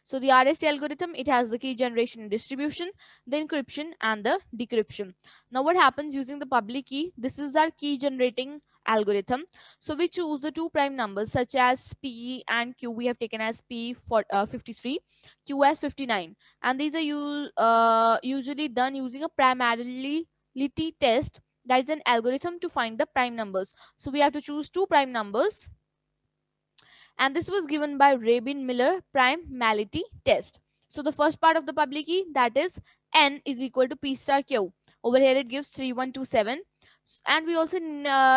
So the RSA algorithm, it has the key generation and distribution, the encryption and the decryption. Now what happens using the public key? This is our key generating algorithm. So we choose the two prime numbers such as P and Q. We have taken as P for 53, Q as 59, and these are usually done using a primality test. That is an algorithm to find the prime numbers. So we have to choose two prime numbers, and this was given by Rabin Miller primality test. So the first part of the public key, that is n is equal to p star q. Over here it gives 3127, and we also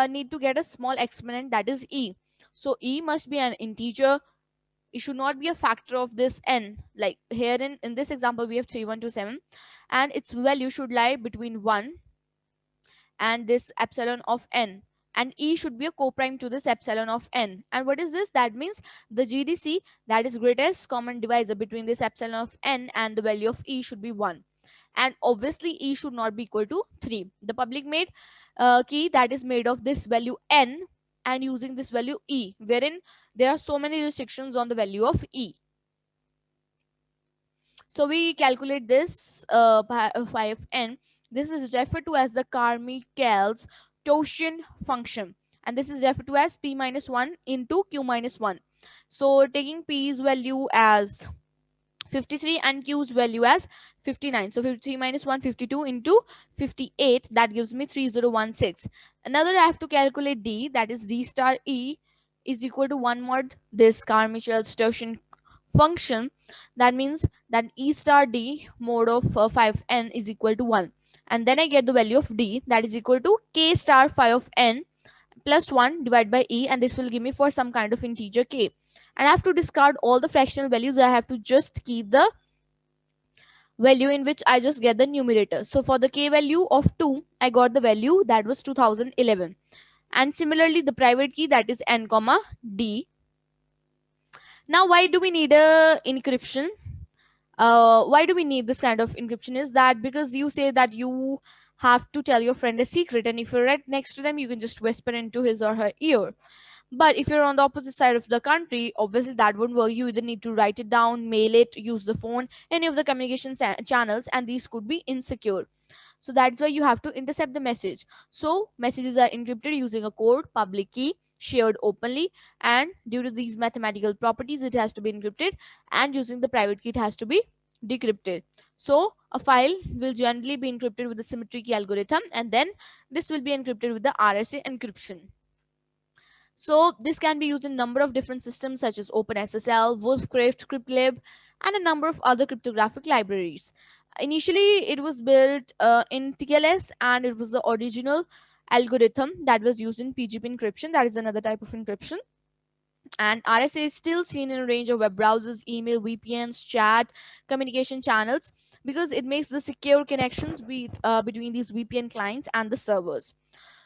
need to get a small exponent, that is e. So e must be an integer. It should not be a factor of this n. Like here in this example we have 3127, and its value should lie between 1 and this epsilon of n, and e should be a coprime to this epsilon of n. And what is this? That means the GDC, that is greatest common divisor between this epsilon of n and the value of e, should be 1. And obviously e should not be equal to 3. The public made key, that is made of this value n and using this value e, wherein there are so many restrictions on the value of e. So we calculate this phi of n. This is referred to as the Carmichael's Taussian function, and this is referred to as p minus 1 into q minus 1. So taking p's value as 53 and q's value as 59. So 53 minus 1, 52 into 58, that gives me 3016. Another I have to calculate d, that is d star e is equal to 1 mod this Carmichael's Taussian function. That means that e star d mod of 5n is equal to 1, and then I get the value of d, that is equal to k star phi of n plus 1 divided by e, and this will give me for some kind of integer k. And I have to discard all the fractional values. I have to just keep the value in which I just get the numerator. So for the k value of 2, I got the value that was 2011. And similarly the private key, that is n comma d. Now why do we need a encryption? Why do we need this kind of encryption is that because you say that you have to tell your friend a secret, and if you're right next to them you can just whisper into his or her ear. But if you're on the opposite side of the country, obviously that won't work. You either need to write it down, mail it, use the phone, any of the communication channels, and these could be insecure. So that's why you have to intercept the message. So messages are encrypted using a code, public key, shared openly, and due to these mathematical properties, it has to be encrypted, and using the private key, it has to be decrypted. So a file will generally be encrypted with the symmetry key algorithm, and then this will be encrypted with the RSA encryption. So this can be used in a number of different systems such as OpenSSL, Wolfcrypt, Cryptlib, and a number of other cryptographic libraries. Initially, it was built in TLS, and it was the original algorithm that was used in PGP encryption. That is another type of encryption. And RSA is still seen in a range of web browsers, email, VPNs, chat, communication channels, because it makes the secure connections between these VPN clients and the servers.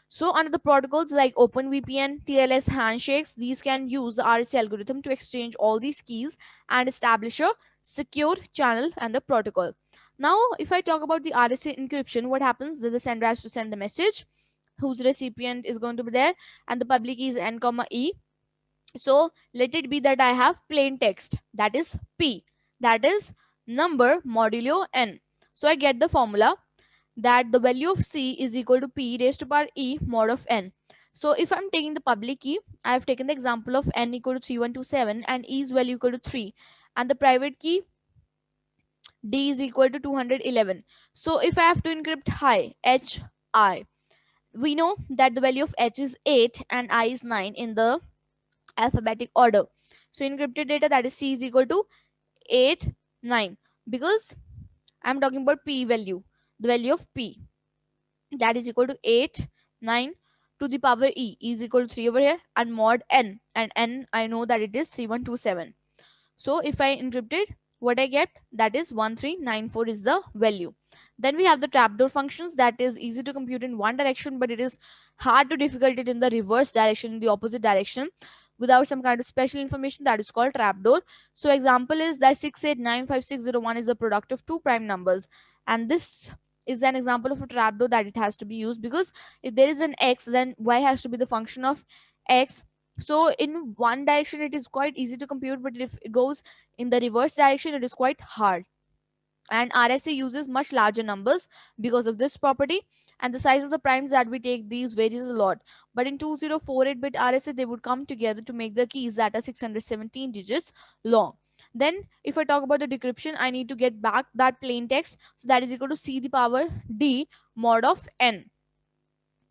So under the protocols like OpenVPN, TLS handshakes, these can use the RSA algorithm to exchange all these keys and establish a secure channel and the protocol. Now, if I talk about the RSA encryption, what happens? The sender has to send the message, whose recipient is going to be there, and the public key is n comma e. So let it be that I have plain text, that is p, that is number modulo n. So I get the formula that the value of c is equal to p raised to power e mod of n. So if I'm taking the public key, I have taken the example of n equal to 3127 and e's value equal to 3, and the private key d is equal to 211. So if I have to encrypt hi, we know that the value of h is 8 and I is 9 in the alphabetic order. So encrypted data, that is c is equal to 8, 9, because I'm talking about p value, the value of p, that is equal to 8, 9 to the power e is equal to 3 over here, and mod n, and n I know that it is 3127. So if I encrypt it, what I get, that is 1394 is the value. Then we have the trapdoor functions, that is easy to compute in one direction, but it is hard to difficult it in the reverse direction, in the opposite direction, without some kind of special information, that is called trapdoor. So example is that 6895601 is the product of two prime numbers, and this is an example of a trapdoor that it has to be used, because if there is an x, then y has to be the function of x So in one direction it is quite easy to compute, but if it goes in the reverse direction it is quite hard. And RSA uses much larger numbers because of this property, and the size of the primes that we take these varies a lot. But in 2048-bit RSA they would come together to make the keys that are 617 digits long. Then if I talk about the decryption, I need to get back that plain text, so that is equal to c the power d mod of n.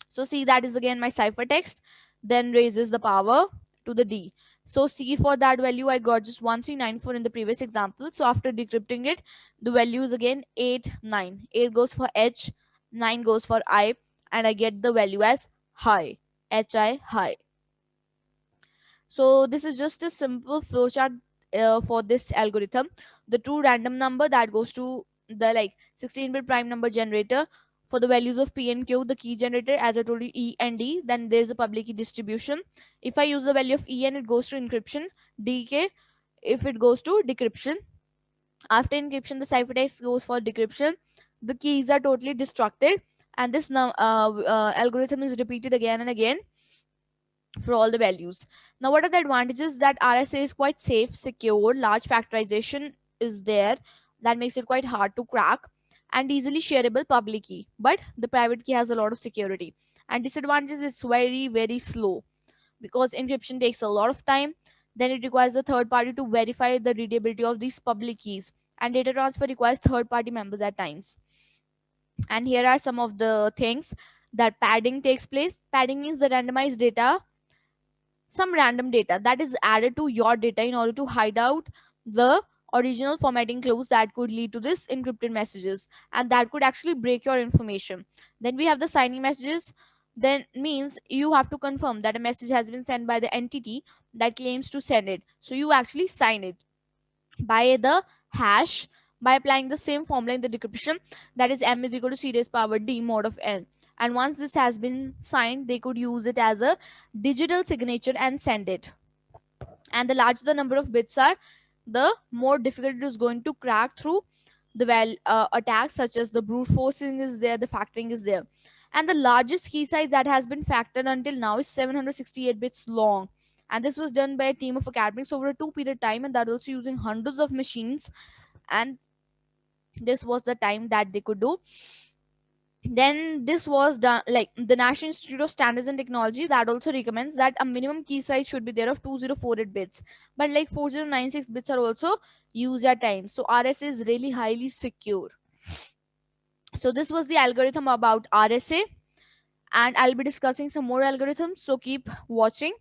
So C, that is again my ciphertext, then raises the power to the D. So C, for that value I got just 1394 in the previous example. So after decrypting it, the value is again 8, 9. 8 goes for H, 9 goes for I, and I get the value as high. HI, high. So this is just a simple flowchart for this algorithm. The true random number that goes to the 16-bit prime number generator for the values of P and Q, the key generator, as I told you, E and D. Then there's a public key distribution. If I use the value of E n, it goes to encryption. DK, if it goes to decryption. After encryption, the ciphertext goes for decryption. The keys are totally destructed, and this algorithm is repeated again and again for all the values. Now, what are the advantages? That RSA is quite safe, secure, large factorization is there that makes it quite hard to crack, and easily shareable public key. But the private key has a lot of security. And disadvantages is very, very slow because encryption takes a lot of time. Then it requires the third party to verify the readability of these public keys. And data transfer requires third party members at times. And here are some of the things that padding takes place. Padding means the randomized data, some random data that is added to your data in order to hide out the original formatting clues that could lead to this encrypted messages, and that could actually break your information. Then we have the signing messages. Then means you have to confirm that a message has been sent by the entity that claims to send it, so you actually sign it by the hash, by applying the same formula in the decryption, that is m is equal to c raised power d mod of n. And once this has been signed, they could use it as a digital signature and send it. And the larger the number of bits are, the more difficult it is going to crack through the attacks, such as the brute forcing is there, the factoring is there. And the largest key size that has been factored until now is 768 bits long. And this was done by a team of academics over a 2 period time, and that also using hundreds of machines. And this was the time that they could do. Then this was done, like the National Institute of Standards and Technology that also recommends that a minimum key size should be there of 2048 bits, but like 4096 bits are also used at times. So RSA is really highly secure. So this was the algorithm about RSA, and I'll be discussing some more algorithms, so keep watching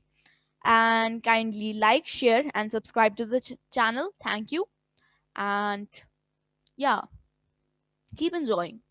and kindly like, share and subscribe to the channel. Thank you. And yeah, keep enjoying.